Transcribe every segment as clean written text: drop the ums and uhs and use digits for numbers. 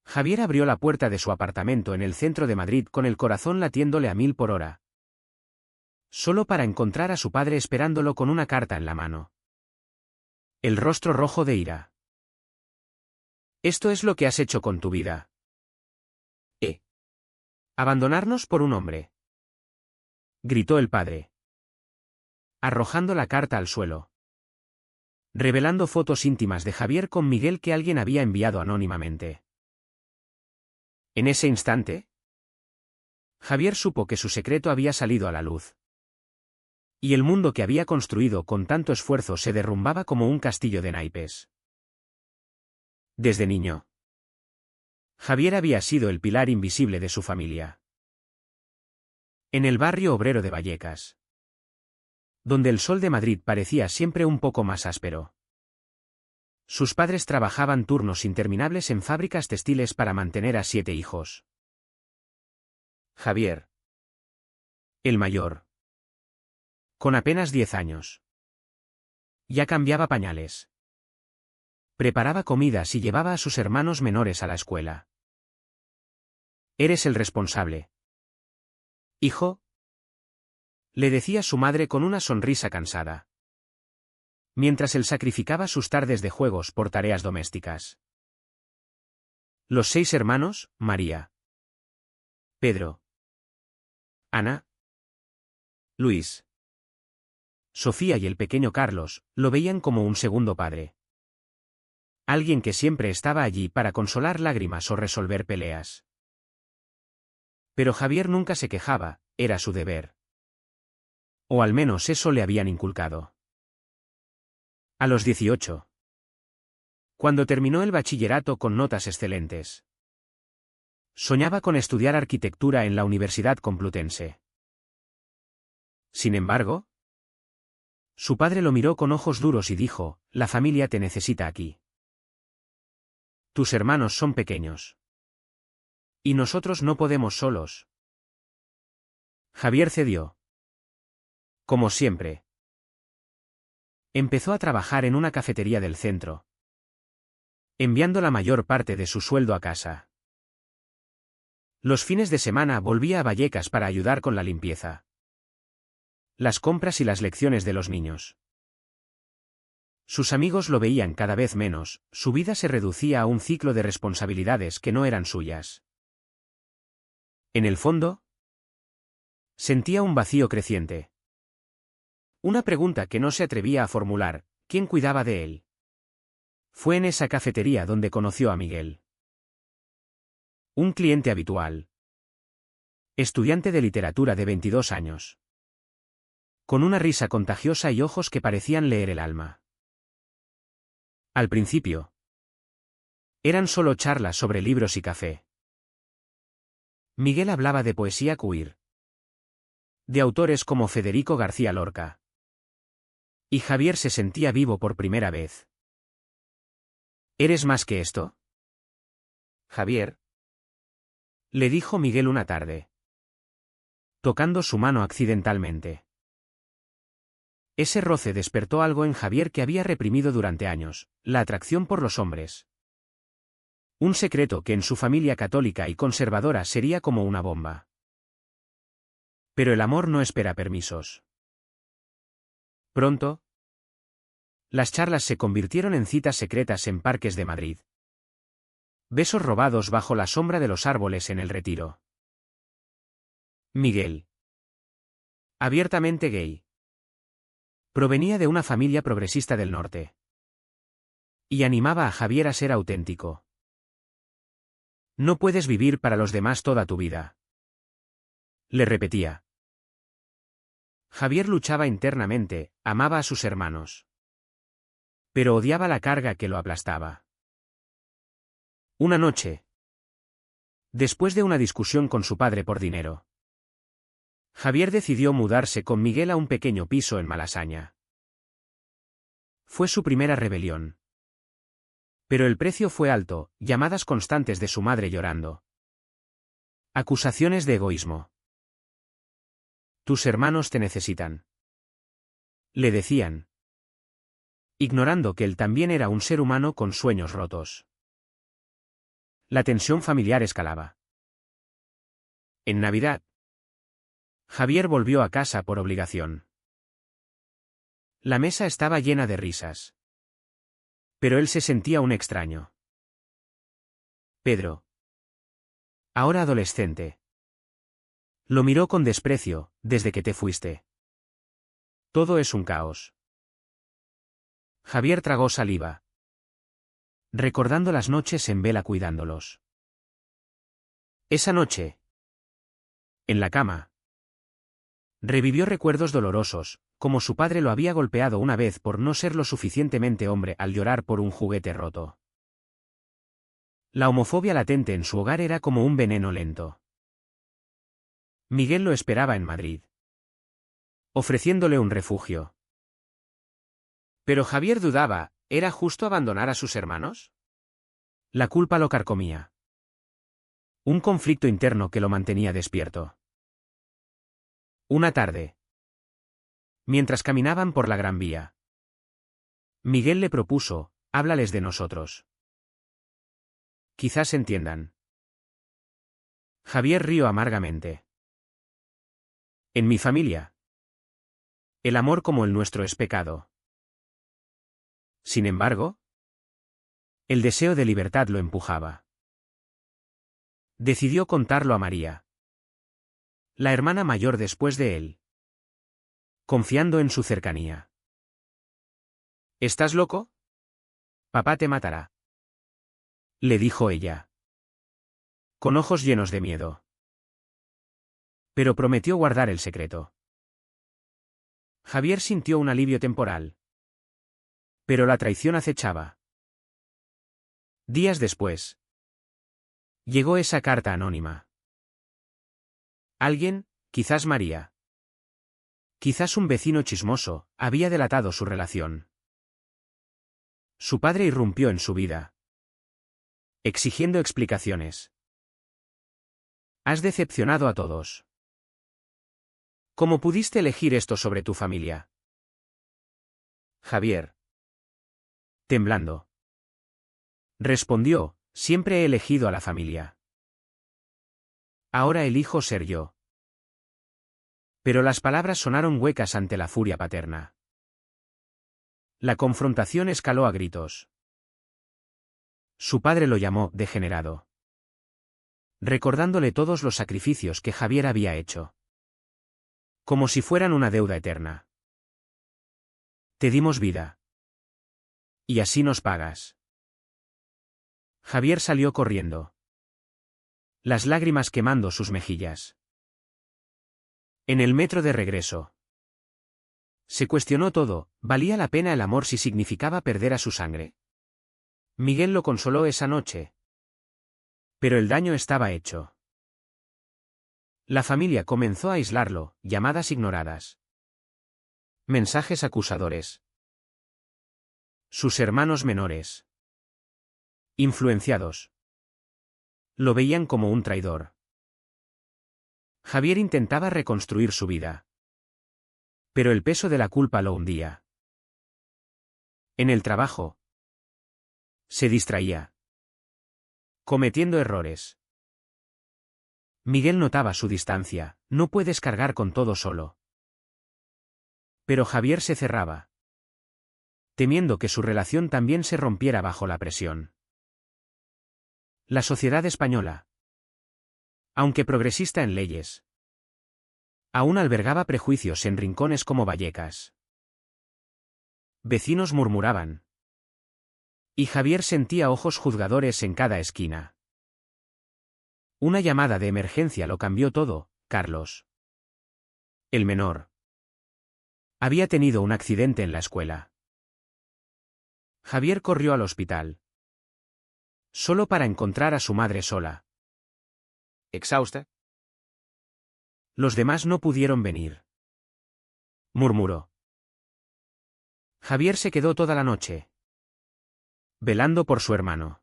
Javier abrió la puerta de su apartamento en el centro de Madrid con el corazón latiéndole a 1000 por hora. Solo para encontrar a su padre esperándolo con una carta en la mano. El rostro rojo de ira. «Esto es lo que has hecho con tu vida. Abandonarnos por un hombre», gritó el padre, arrojando la carta al suelo, revelando fotos íntimas de Javier con Miguel que alguien había enviado anónimamente. En ese instante, Javier supo que su secreto había salido a la luz. Y el mundo que había construido con tanto esfuerzo se derrumbaba como un castillo de naipes. Desde niño, Javier había sido el pilar invisible de su familia. En el barrio obrero de Vallecas, donde el sol de Madrid parecía siempre un poco más áspero. Sus padres trabajaban turnos interminables en fábricas textiles para mantener a 7 hijos. Javier, el mayor, con apenas 10 años, ya cambiaba pañales, preparaba comidas y llevaba a sus hermanos menores a la escuela. «Eres el responsable, hijo», le decía su madre con una sonrisa cansada, mientras él sacrificaba sus tardes de juegos por tareas domésticas. Los 6 hermanos, María, Pedro, Ana, Luis, Sofía y el pequeño Carlos, lo veían como un segundo padre. Alguien que siempre estaba allí para consolar lágrimas o resolver peleas. Pero Javier nunca se quejaba, era su deber. O al menos eso le habían inculcado. A los 18. Cuando terminó el bachillerato con notas excelentes. Soñaba con estudiar arquitectura en la Universidad Complutense. Sin embargo, su padre lo miró con ojos duros y dijo: «La familia te necesita aquí. Tus hermanos son pequeños. Y nosotros no podemos solos». Javier cedió. Como siempre. Empezó a trabajar en una cafetería del centro, enviando la mayor parte de su sueldo a casa. Los fines de semana volvía a Vallecas para ayudar con la limpieza, las compras y las lecciones de los niños. Sus amigos lo veían cada vez menos, su vida se reducía a un ciclo de responsabilidades que no eran suyas. En el fondo, sentía un vacío creciente. Una pregunta que no se atrevía a formular: ¿quién cuidaba de él? Fue en esa cafetería donde conoció a Miguel. Un cliente habitual. Estudiante de literatura de 22 años. Con una risa contagiosa y ojos que parecían leer el alma. Al principio, eran solo charlas sobre libros y café. Miguel hablaba de poesía queer, de autores como Federico García Lorca. Y Javier se sentía vivo por primera vez. «¿Eres más que esto, Javier?», le dijo Miguel una tarde, tocando su mano accidentalmente. Ese roce despertó algo en Javier que había reprimido durante años: la atracción por los hombres. Un secreto que en su familia católica y conservadora sería como una bomba. Pero el amor no espera permisos. Pronto, las charlas se convirtieron en citas secretas en parques de Madrid. Besos robados bajo la sombra de los árboles en el Retiro. Miguel, abiertamente gay, provenía de una familia progresista del norte. Y animaba a Javier a ser auténtico. «No puedes vivir para los demás toda tu vida», le repetía. Javier luchaba internamente, amaba a sus hermanos. Pero odiaba la carga que lo aplastaba. Una noche, después de una discusión con su padre por dinero, Javier decidió mudarse con Miguel a un pequeño piso en Malasaña. Fue su primera rebelión. Pero el precio fue alto: llamadas constantes de su madre llorando. Acusaciones de egoísmo. «Tus hermanos te necesitan», le decían, ignorando que él también era un ser humano con sueños rotos. La tensión familiar escalaba. En Navidad, Javier volvió a casa por obligación. La mesa estaba llena de risas. Pero él se sentía un extraño. Pedro, ahora adolescente, lo miró con desprecio, desde que te fuiste. Todo es un caos. Javier tragó saliva, recordando las noches en vela cuidándolos. Esa noche, en la cama, revivió recuerdos dolorosos, como su padre lo había golpeado una vez por no ser lo suficientemente hombre al llorar por un juguete roto. La homofobia latente en su hogar era como un veneno lento. Miguel lo esperaba en Madrid, ofreciéndole un refugio. Pero Javier dudaba, ¿era justo abandonar a sus hermanos? La culpa lo carcomía. Un conflicto interno que lo mantenía despierto. Una tarde, mientras caminaban por la Gran Vía, Miguel le propuso, háblales de nosotros. Quizás entiendan. Javier rió amargamente. En mi familia, el amor como el nuestro es pecado. Sin embargo, el deseo de libertad lo empujaba. Decidió contarlo a María, la hermana mayor después de él, confiando en su cercanía. ¿Estás loco? Papá te matará, le dijo ella, con ojos llenos de miedo. Pero prometió guardar el secreto. Javier sintió un alivio temporal. Pero la traición acechaba. Días después, llegó esa carta anónima. Alguien, quizás María, quizás un vecino chismoso, había delatado su relación. Su padre irrumpió en su vida, exigiendo explicaciones. Has decepcionado a todos. ¿Cómo pudiste elegir esto sobre tu familia? Javier, temblando, respondió, siempre he elegido a la familia. Ahora elijo ser yo. Pero las palabras sonaron huecas ante la furia paterna. La confrontación escaló a gritos. Su padre lo llamó degenerado, recordándole todos los sacrificios que Javier había hecho. Como si fueran una deuda eterna. Te dimos vida. Y así nos pagas. Javier salió corriendo, las lágrimas quemando sus mejillas. En el metro de regreso, se cuestionó todo, ¿valía la pena el amor si significaba perder a su sangre? Miguel lo consoló esa noche. Pero el daño estaba hecho. La familia comenzó a aislarlo, llamadas ignoradas, mensajes acusadores. Sus hermanos menores, influenciados, lo veían como un traidor. Javier intentaba reconstruir su vida, pero el peso de la culpa lo hundía. En el trabajo, se distraía, cometiendo errores. Miguel notaba su distancia, no puedes cargar con todo solo. Pero Javier se cerraba, temiendo que su relación también se rompiera bajo la presión. La sociedad española, aunque progresista en leyes, aún albergaba prejuicios en rincones como Vallecas. Vecinos murmuraban. Y Javier sentía ojos juzgadores en cada esquina. Una llamada de emergencia lo cambió todo, Carlos, el menor, había tenido un accidente en la escuela. Javier corrió al hospital, solo para encontrar a su madre sola, exhausta. Los demás no pudieron venir, murmuró. Javier se quedó toda la noche, velando por su hermano.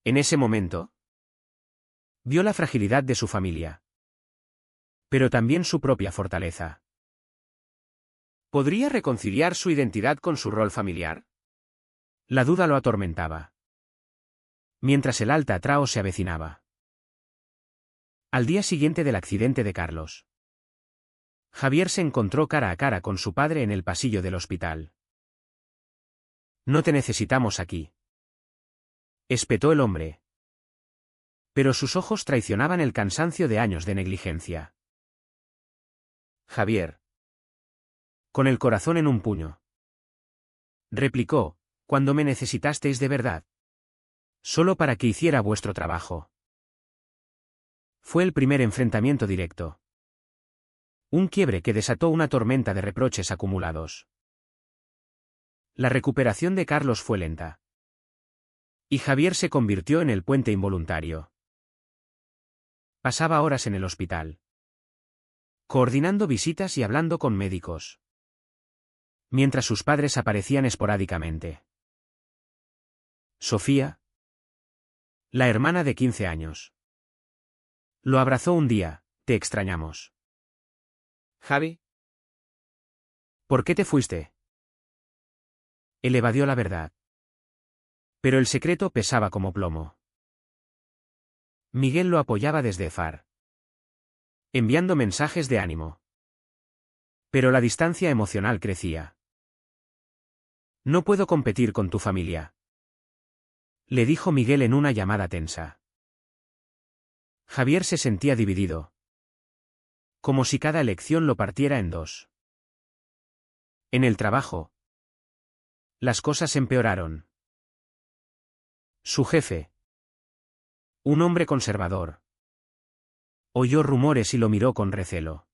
En ese momento, vio la fragilidad de su familia, pero también su propia fortaleza. ¿Podría reconciliar su identidad con su rol familiar? La duda lo atormentaba. mientras el alta trao se avecinaba. Al día siguiente del accidente de Carlos, Javier se encontró cara a cara con su padre en el pasillo del hospital. «No te necesitamos aquí», espetó el hombre. Pero sus ojos traicionaban el cansancio de años de negligencia. «Javier». Con el corazón en un puño, replicó, «cuando me necesitasteis de verdad. Solo para que hiciera vuestro trabajo». Fue el primer enfrentamiento directo. Un quiebre que desató una tormenta de reproches acumulados. La recuperación de Carlos fue lenta. Y Javier se convirtió en el puente involuntario. Pasaba horas en el hospital, coordinando visitas y hablando con médicos, mientras sus padres aparecían esporádicamente. Sofía, la hermana de 15 años, lo abrazó un día. «Te extrañamos». Javi, «¿Por qué te fuiste?». Él evadió la verdad. Pero el secreto pesaba como plomo. Miguel lo apoyaba desde Far, enviando mensajes de ánimo. Pero la distancia emocional crecía. «No puedo competir con tu familia», le dijo Miguel en una llamada tensa. Javier se sentía dividido, como si cada elección lo partiera en dos. En el trabajo, las cosas empeoraron. Su jefe, un hombre conservador, oyó rumores y lo miró con recelo.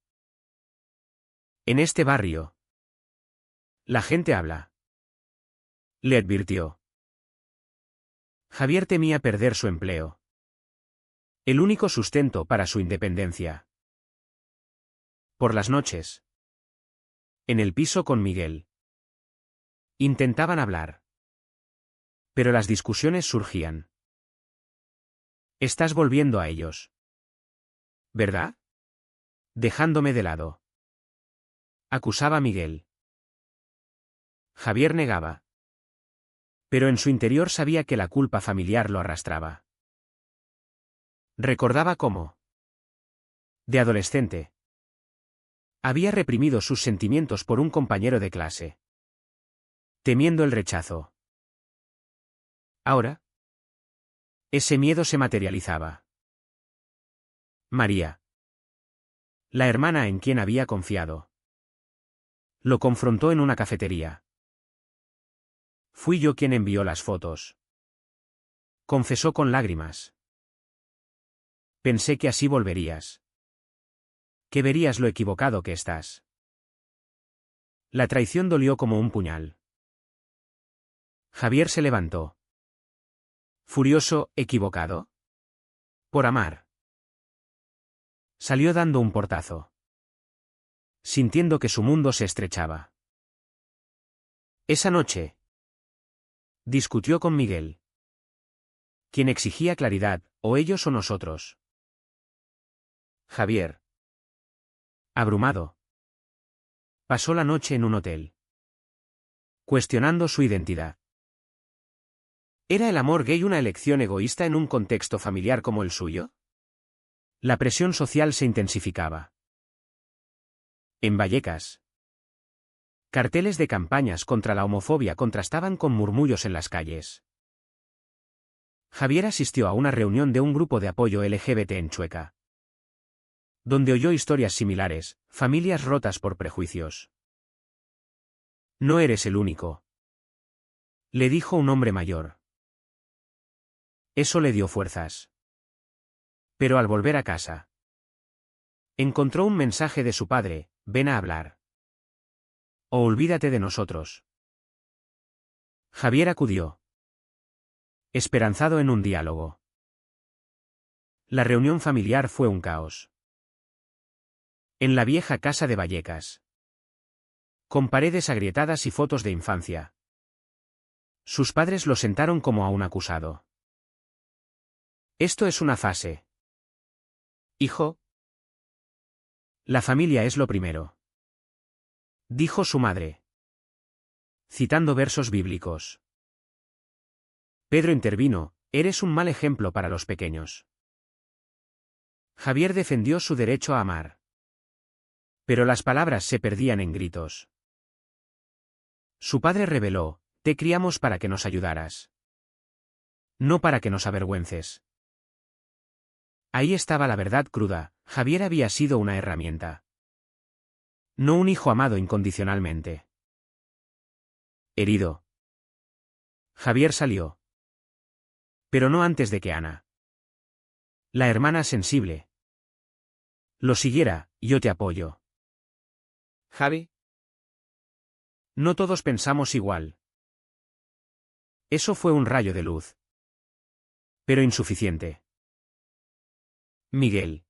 «En este barrio, la gente habla», le advirtió. Javier temía perder su empleo, el único sustento para su independencia. Por las noches, en el piso con Miguel, intentaban hablar. Pero las discusiones surgían. «Estás volviendo a ellos, ¿verdad? Dejándome de lado», acusaba Miguel. Javier negaba. Pero en su interior sabía que la culpa familiar lo arrastraba. Recordaba cómo, de adolescente, había reprimido sus sentimientos por un compañero de clase, temiendo el rechazo. Ahora, ese miedo se materializaba. María, la hermana en quien había confiado, lo confrontó en una cafetería. «Fui yo quien envió las fotos», confesó con lágrimas. «Pensé que así volverías, que verías lo equivocado que estás». La traición dolió como un puñal. Javier se levantó. Furioso, ¿equivocado? Por amar. Salió dando un portazo, sintiendo que su mundo se estrechaba. Esa noche, discutió con Miguel, quien exigía claridad, o ellos o nosotros. Javier, abrumado, pasó la noche en un hotel, cuestionando su identidad. ¿Era el amor gay una elección egoísta en un contexto familiar como el suyo? La presión social se intensificaba. En Vallecas, carteles de campañas contra la homofobia contrastaban con murmullos en las calles. Javier asistió a una reunión de un grupo de apoyo LGBT en Chueca, donde oyó historias similares, familias rotas por prejuicios. «No eres el único», le dijo un hombre mayor. Eso le dio fuerzas. Pero al volver a casa, encontró un mensaje de su padre: «Ven a hablar. O olvídate de nosotros». Javier acudió, esperanzado en un diálogo. La reunión familiar fue un caos. En la vieja casa de Vallecas, con paredes agrietadas y fotos de infancia, sus padres lo sentaron como a un acusado. «Esto es una fase, hijo. La familia es lo primero», dijo su madre, citando versos bíblicos. Pedro intervino: Eres un mal ejemplo para los pequeños. Javier defendió su derecho a amar. Pero las palabras se perdían en gritos. Su padre reveló: te criamos para que nos ayudaras. No para que nos avergüences. Ahí estaba la verdad cruda: Javier había sido una herramienta. No un hijo amado incondicionalmente. Herido, Javier salió. Pero no antes de que Ana, la hermana sensible, lo siguiera. Yo te apoyo. Javi, No todos pensamos igual. Eso fue un rayo de luz. Pero insuficiente. Miguel,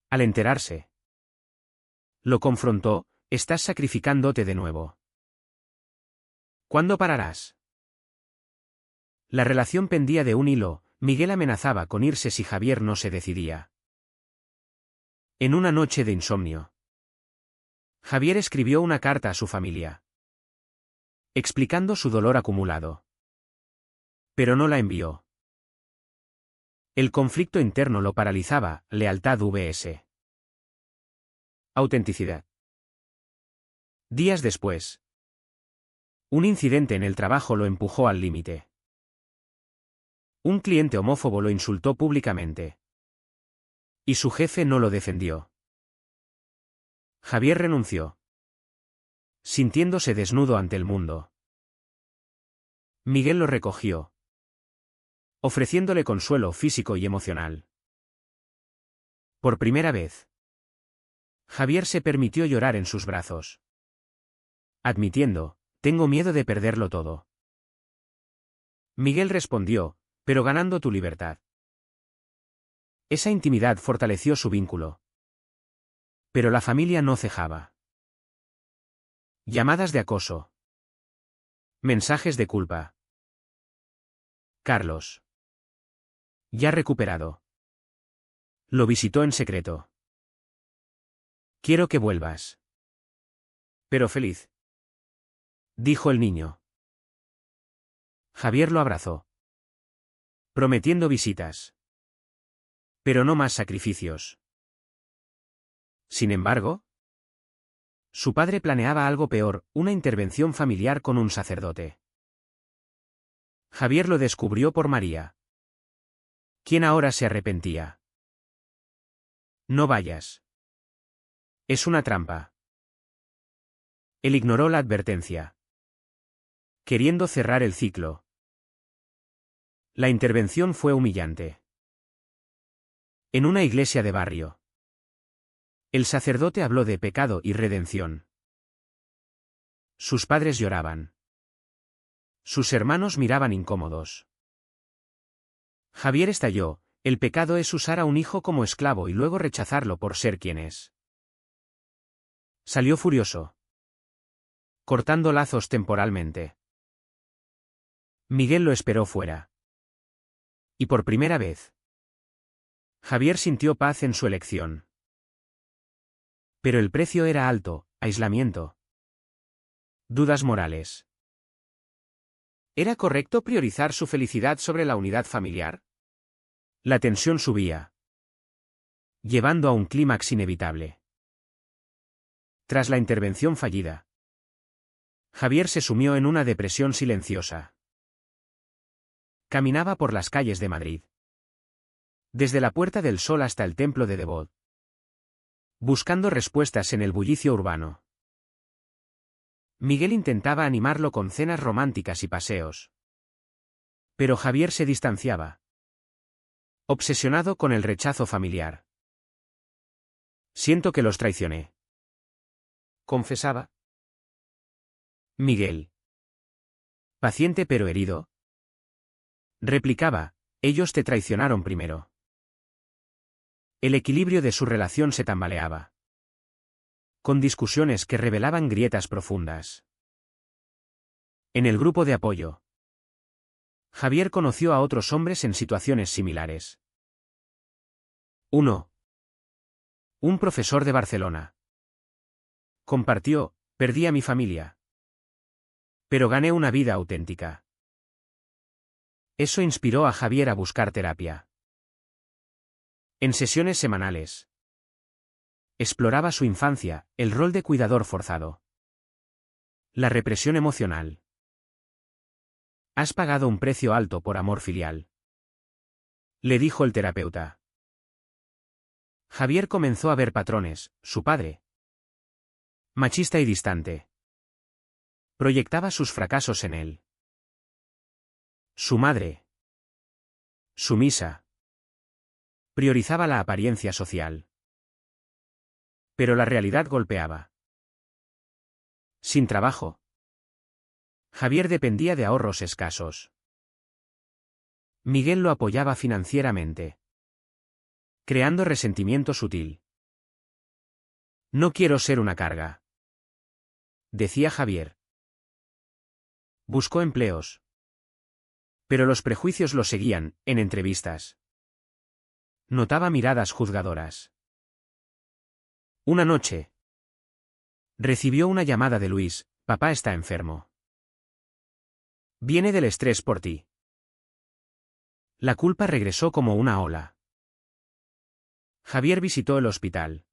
al enterarse, lo confrontó: estás sacrificándote de nuevo. ¿Cuándo pararás? La relación pendía de un hilo. Miguel amenazaba con irse si Javier no se decidía. En una noche de insomnio, Javier escribió una carta a su familia, explicando su dolor acumulado. Pero no la envió. El conflicto interno lo paralizaba. Lealtad vs. autenticidad. Días después, un incidente en el trabajo lo empujó al límite. Un cliente homófobo lo insultó públicamente. Y su jefe no lo defendió. Javier renunció, sintiéndose desnudo ante el mundo. Miguel lo recogió, ofreciéndole consuelo físico y emocional. Por primera vez, Javier se permitió llorar en sus brazos, admitiendo: tengo miedo de perderlo todo. Miguel respondió: pero ganando tu libertad. Esa intimidad fortaleció su vínculo. Pero la familia no cejaba. Llamadas de acoso. Mensajes de culpa. Carlos, ya recuperado, lo visitó en secreto. Quiero que vuelvas. Pero feliz, dijo el niño. Javier lo abrazó, prometiendo visitas. Pero no más sacrificios. Sin embargo, su padre planeaba algo peor: una intervención familiar con un sacerdote. Javier lo descubrió por María, quien ahora se arrepentía. No vayas. Es una trampa. Él ignoró la advertencia, queriendo cerrar el ciclo. La intervención fue humillante. En una iglesia de barrio, el sacerdote habló de pecado y redención. Sus padres lloraban. Sus hermanos miraban incómodos. Javier estalló: el pecado es usar a un hijo como esclavo y luego rechazarlo por ser quien es. Salió furioso, cortando lazos temporalmente. Miguel lo esperó fuera. Y por primera vez, Javier sintió paz en su elección. Pero el precio era alto: aislamiento, dudas morales. ¿Era correcto priorizar su felicidad sobre la unidad familiar? La tensión subía, llevando a un clímax inevitable. Tras la intervención fallida, Javier se sumió en una depresión silenciosa. Caminaba por las calles de Madrid, desde la Puerta del Sol hasta el Templo de Devot, buscando respuestas en el bullicio urbano. Miguel intentaba animarlo con cenas románticas y paseos. Pero Javier se distanciaba, obsesionado con el rechazo familiar. Siento que los traicioné, confesaba. Miguel, paciente pero herido, replicaba: ellos te traicionaron primero. El equilibrio de su relación se tambaleaba, con discusiones que revelaban grietas profundas. En el grupo de apoyo, Javier conoció a otros hombres en situaciones similares. 1. Un profesor de Barcelona compartió: perdí a mi familia, pero gané una vida auténtica. Eso inspiró a Javier a buscar terapia. En sesiones semanales, exploraba su infancia, el rol de cuidador forzado, la represión emocional. Has pagado un precio alto por amor filial, le dijo el terapeuta. Javier comenzó a ver patrones. Su padre, machista y distante, proyectaba sus fracasos en él. Su madre, sumisa, priorizaba la apariencia social. Pero la realidad golpeaba. Sin trabajo, Javier dependía de ahorros escasos. Miguel lo apoyaba financieramente, creando resentimiento sutil. No quiero ser una carga, decía Javier. Buscó empleos, pero los prejuicios lo seguían. En entrevistas notaba miradas juzgadoras. Una noche, recibió una llamada de Luis: papá está enfermo. Viene del estrés por ti. La culpa regresó como una ola. Javier visitó el hospital,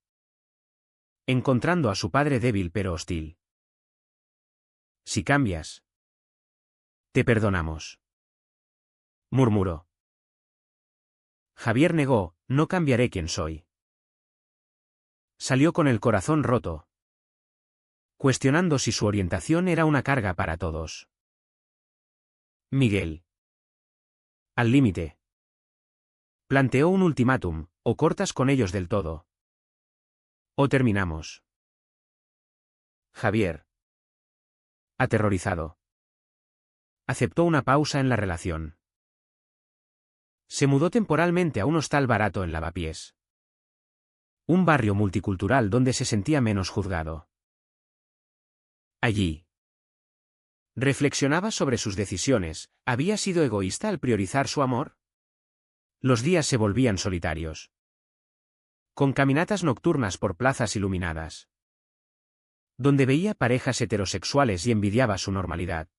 encontrando a su padre débil pero hostil. Si cambias, te perdonamos, murmuró. Javier negó: no cambiaré quien soy. Salió con el corazón roto, cuestionando si su orientación era una carga para todos. Miguel, al límite, planteó un ultimátum: o cortas con ellos del todo, o terminamos. Javier, aterrorizado, aceptó una pausa en la relación. Se mudó temporalmente a un hostal barato en Lavapiés, un barrio multicultural donde se sentía menos juzgado. Allí, reflexionaba sobre sus decisiones. ¿Había sido egoísta al priorizar su amor? Los días se volvían solitarios, con caminatas nocturnas por plazas iluminadas, donde veía parejas heterosexuales y envidiaba su normalidad.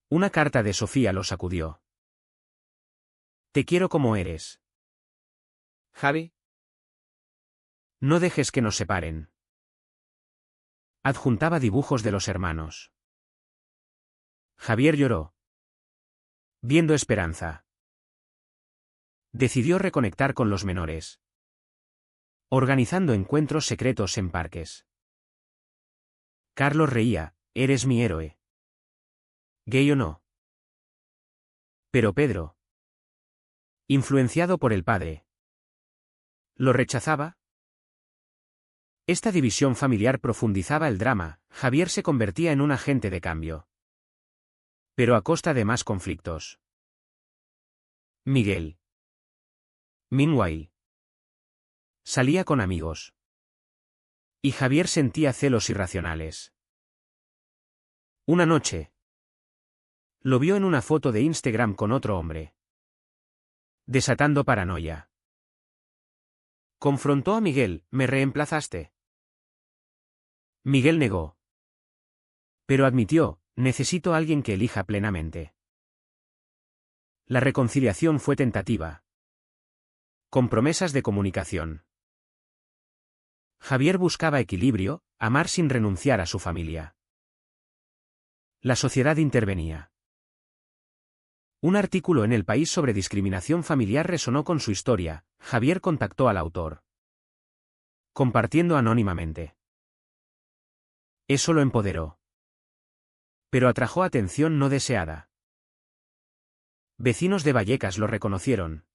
Una carta de Sofía lo sacudió. Te quiero como eres, Javi. no dejes que nos separen. Adjuntaba dibujos de los hermanos. Javier lloró, viendo esperanza. Decidió reconectar con los menores, organizando encuentros secretos en parques. Carlos reía: eres mi héroe. Gay o no. Pero Pedro, influenciado por el padre, ¿lo rechazaba? Esta división familiar profundizaba el drama. Javier se convertía en un agente de cambio, pero a costa de más conflictos. Miguel, meanwhile, salía con amigos, y Javier sentía celos irracionales. Una noche, lo vio en una foto de Instagram con otro hombre, desatando paranoia. Confrontó a Miguel: ¿me reemplazaste? Miguel negó, pero admitió: necesito a alguien que elija plenamente. La reconciliación fue tentativa, con promesas de comunicación. Javier buscaba equilibrio, amar sin renunciar a su familia. La sociedad intervenía. Un artículo en El País sobre discriminación familiar resonó con su historia. Javier contactó al autor, compartiendo anónimamente. Eso lo empoderó, pero atrajo atención no deseada. Vecinos de Vallecas lo reconocieron,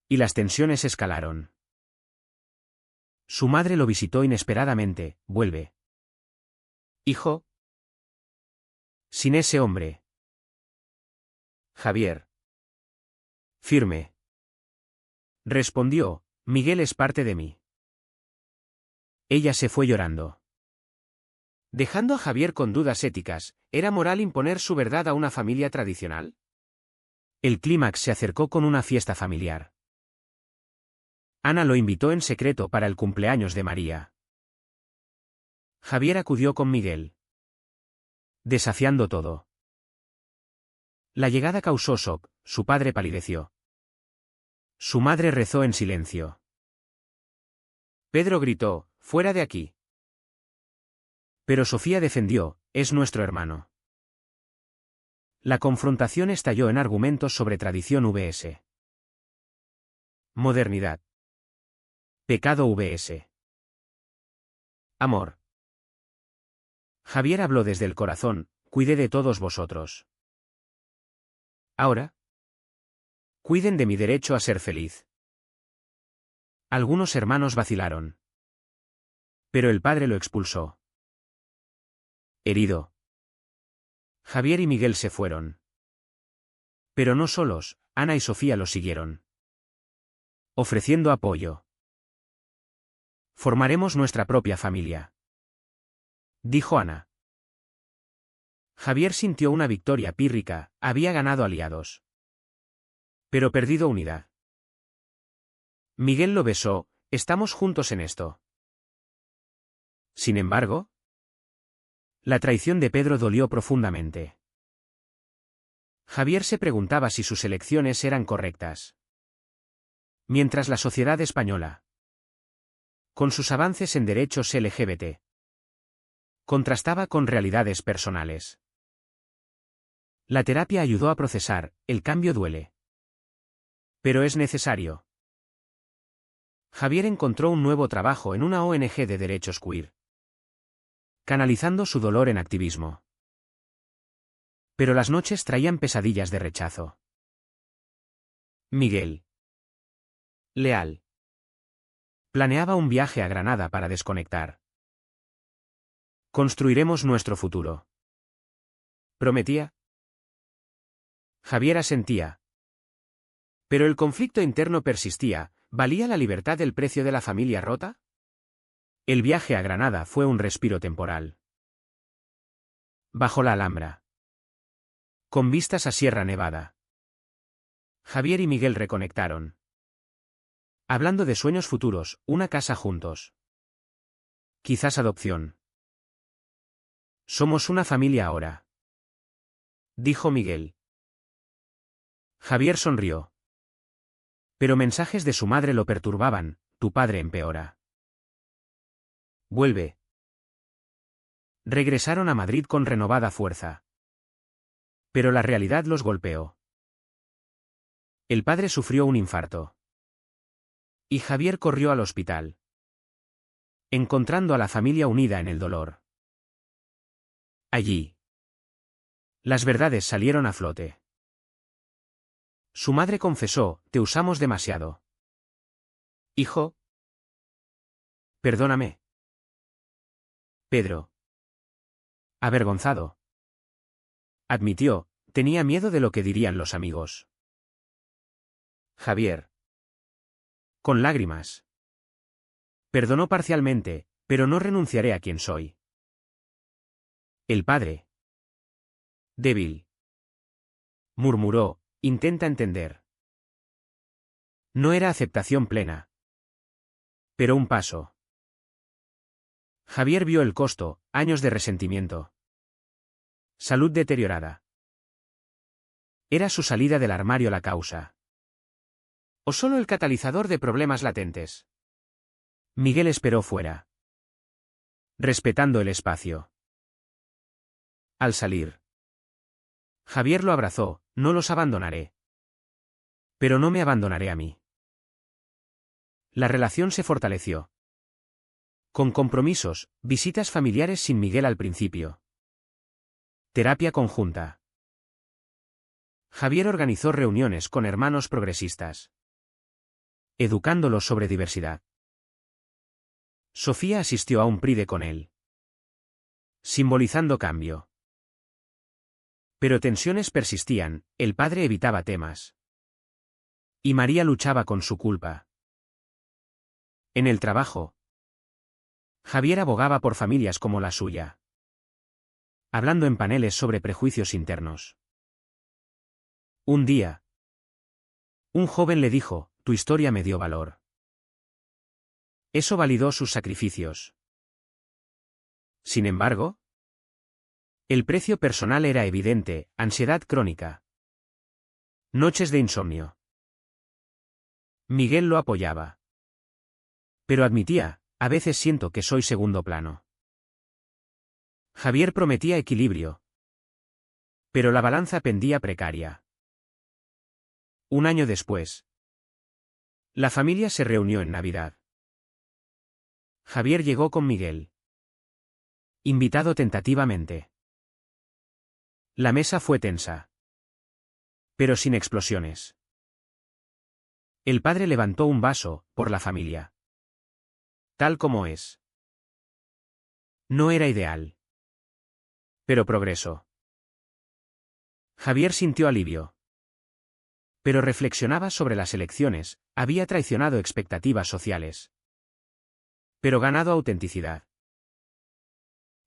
y las tensiones escalaron. Su madre lo visitó inesperadamente: vuelve, hijo. Sin ese hombre. Javier, firme, respondió: Miguel es parte de mí. Ella se fue llorando, dejando a Javier con dudas éticas. ¿Era moral imponer su verdad a una familia tradicional? El clímax se acercó con una fiesta familiar. Ana lo invitó en secreto para el cumpleaños de María. Javier acudió con Miguel, desafiando todo. La llegada causó shock, su padre palideció. Su madre rezó en silencio. Pedro gritó, «¡Fuera de aquí!». Pero Sofía defendió, «Es nuestro hermano». La confrontación estalló en argumentos sobre tradición vs. modernidad. Pecado vs. amor. Javier habló desde el corazón, «Cuidé de todos vosotros. Ahora, cuiden de mi derecho a ser feliz». Algunos hermanos vacilaron. Pero el padre lo expulsó. Herido, Javier y Miguel se fueron. Pero no solos, Ana y Sofía los siguieron, ofreciendo apoyo. «Formaremos nuestra propia familia», dijo Ana. Javier sintió una victoria pírrica, había ganado aliados. Pero perdido unidad. Miguel lo besó, «Estamos juntos en esto». Sin embargo, la traición de Pedro dolió profundamente. Javier se preguntaba si sus elecciones eran correctas. Mientras la sociedad española, con sus avances en derechos LGBT, contrastaba con realidades personales. La terapia ayudó a procesar, el cambio duele. Pero es necesario. Javier encontró un nuevo trabajo en una ONG de derechos queer, canalizando su dolor en activismo. Pero las noches traían pesadillas de rechazo. Miguel, leal, planeaba un viaje a Granada para desconectar. «Construiremos nuestro futuro», prometía. Javier asentía. Pero el conflicto interno persistía, ¿valía la libertad el precio de la familia rota? El viaje a Granada fue un respiro temporal. Bajo la Alhambra, con vistas a Sierra Nevada, Javier y Miguel reconectaron. Hablando de sueños futuros, una casa juntos. Quizás adopción. «Somos una familia ahora», dijo Miguel. Javier sonrió. Pero mensajes de su madre lo perturbaban, «Tu padre empeora. Vuelve». Regresaron a Madrid con renovada fuerza. Pero la realidad los golpeó. El padre sufrió un infarto. Y Javier corrió al hospital, encontrando a la familia unida en el dolor. Allí, las verdades salieron a flote. Su madre confesó, «Te usamos demasiado». «Hijo, perdóname». Pedro, avergonzado, admitió, «Tenía miedo de lo que dirían los amigos». Javier, con lágrimas, perdonó parcialmente, «Pero no renunciaré a quien soy». El padre, débil, murmuró, «Intenta entender». No era aceptación plena, pero un paso. Javier vio el costo, años de resentimiento. Salud deteriorada. ¿Era su salida del armario la causa? ¿O solo el catalizador de problemas latentes? Miguel esperó fuera, respetando el espacio. Al salir, Javier lo abrazó, «No los abandonaré. Pero no me abandonaré a mí». La relación se fortaleció. Con compromisos, visitas familiares sin Miguel al principio. Terapia conjunta. Javier organizó reuniones con hermanos progresistas, educándolos sobre diversidad. Sofía asistió a un pride con él, simbolizando cambio. Pero tensiones persistían, el padre evitaba temas. Y María luchaba con su culpa. En el trabajo, Javier abogaba por familias como la suya, hablando en paneles sobre prejuicios internos. Un día, un joven le dijo, «Tu historia me dio valor». Eso validó sus sacrificios. Sin embargo, el precio personal era evidente, ansiedad crónica, Noches de insomnio. Miguel lo apoyaba. Pero admitía, a veces siento que soy segundo plano. Javier prometía equilibrio. Pero la balanza pendía precaria. Un año después. La familia se reunió en Navidad. Javier llegó con Miguel. Invitado tentativamente. La mesa fue tensa. Pero sin explosiones. El padre levantó un vaso, por la familia. Tal como es. No era ideal. Pero progresó. Javier sintió alivio. Pero reflexionaba sobre las elecciones, había traicionado expectativas sociales. Pero ganado autenticidad.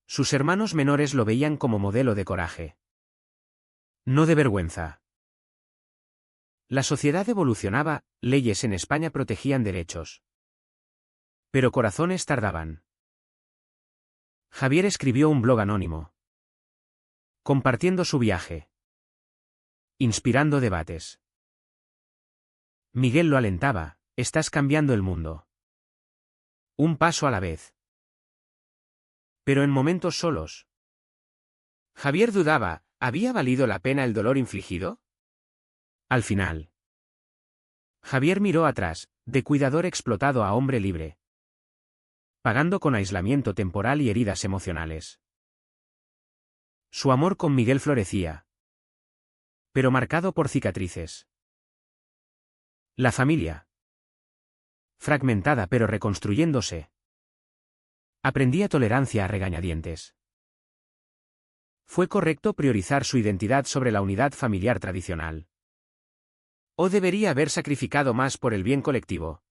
Sus hermanos menores lo veían como modelo de coraje. No de vergüenza. La sociedad evolucionaba, leyes en España protegían derechos. Pero corazones tardaban. Javier escribió un blog anónimo. Compartiendo su viaje. Inspirando debates. Miguel lo alentaba, estás cambiando el mundo. Un paso a la vez. Pero en momentos solos. Javier dudaba, ¿había valido la pena el dolor infligido? Al final. Javier miró atrás, de cuidador explotado a hombre libre. Pagando con aislamiento temporal y heridas emocionales. Su amor con Miguel florecía. Pero marcado por cicatrices. La familia. Fragmentada pero reconstruyéndose. Aprendía tolerancia a regañadientes. ¿Fue correcto priorizar su identidad sobre la unidad familiar tradicional? ¿O debería haber sacrificado más por el bien colectivo?